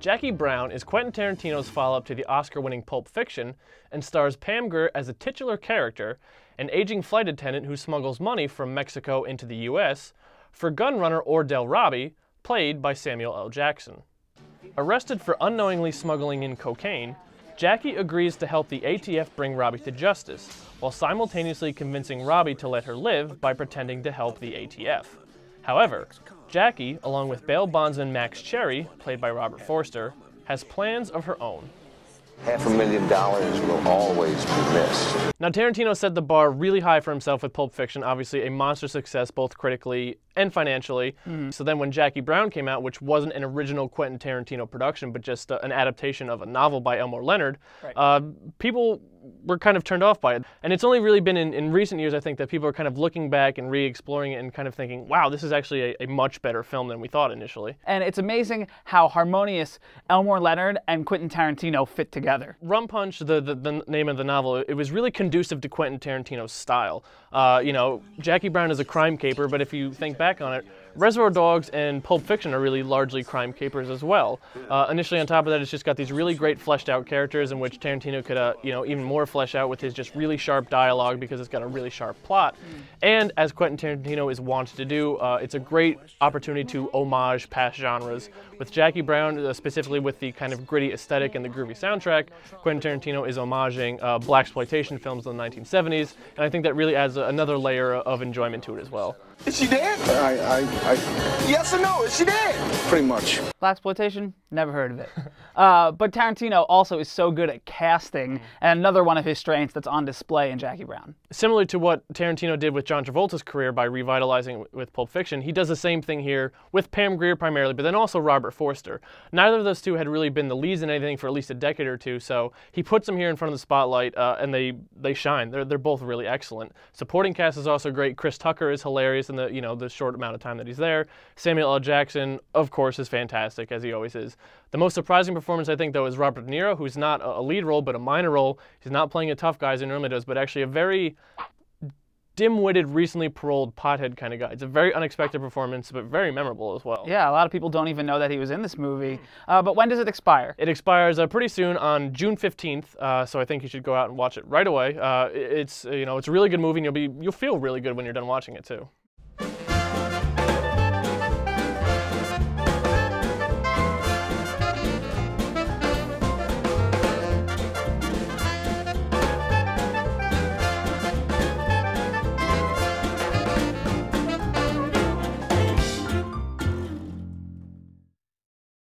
Jackie Brown is Quentin Tarantino's follow-up to the Oscar-winning Pulp Fiction and stars Pam Grier as a titular character, an aging flight attendant who smuggles money from Mexico into the U.S., for gunrunner Ordell Robbie, played by Samuel L. Jackson. Arrested for unknowingly smuggling in cocaine, Jackie agrees to help the ATF bring Robbie to justice, while simultaneously convincing Robbie to let her live by pretending to help the ATF. However, Jackie, along with bail bondsman Max Cherry, played by Robert Forster, has plans of her own. $500,000 will always be missed. Now, Tarantino set the bar really high for himself with Pulp Fiction, obviously a monster success both critically and financially. So then when Jackie Brown came out, which wasn't an original Quentin Tarantino production, but just an adaptation of a novel by Elmore Leonard, people were kind of turned off by it. And it's only really been in recent years, I think, that people are kind of looking back and re-exploring it and kind of thinking, wow, this is actually a much better film than we thought initially. And it's amazing how harmonious Elmore Leonard and Quentin Tarantino fit together. Rum Punch, the name of the novel, it was really conducive to Quentin Tarantino's style. You know, Jackie Brown is a crime caper, but if you think back on it, Reservoir Dogs and Pulp Fiction are really largely crime capers as well. Initially, on top of that, it's just got these really great fleshed out characters in which Tarantino could, you know, even more flesh out with his just really sharp dialogue because it's got a really sharp plot. And as Quentin Tarantino is wont to do, it's a great opportunity to homage past genres. With Jackie Brown, specifically with the kind of gritty aesthetic and the groovy soundtrack, Quentin Tarantino is homaging blaxploitation films in the 1970s, and I think that really adds another layer of enjoyment to it as well. Is she dead? Yes or no? Is she dead? Pretty much. Blaxploitation? Never heard of it. But Tarantino also is so good at casting, and another one of his strengths that's on display in Jackie Brown. Similar to what Tarantino did with John Travolta's career by revitalizing it with Pulp Fiction, he does the same thing here with Pam Grier primarily, but then also Robert Forster. Neither of those two had really been the leads in anything for at least a decade or two, so he puts them here in front of the spotlight, and they shine. They're both really excellent. Supporting cast is also great. Chris Tucker is hilarious in the short amount of time that he's there. Samuel L. Jackson, of course, is fantastic, as he always is. The most surprising performance, I think, though, is Robert De Niro, who's not a lead role, but a minor role. He's not playing a tough guy as he normally does, but actually a very dim-witted, recently paroled pothead kind of guy. It's a very unexpected performance, but very memorable as well. Yeah, a lot of people don't even know that he was in this movie. But when does it expire? It expires pretty soon on June 15th, so I think you should go out and watch it right away. It's a really good movie, and you'll feel really good when you're done watching it too.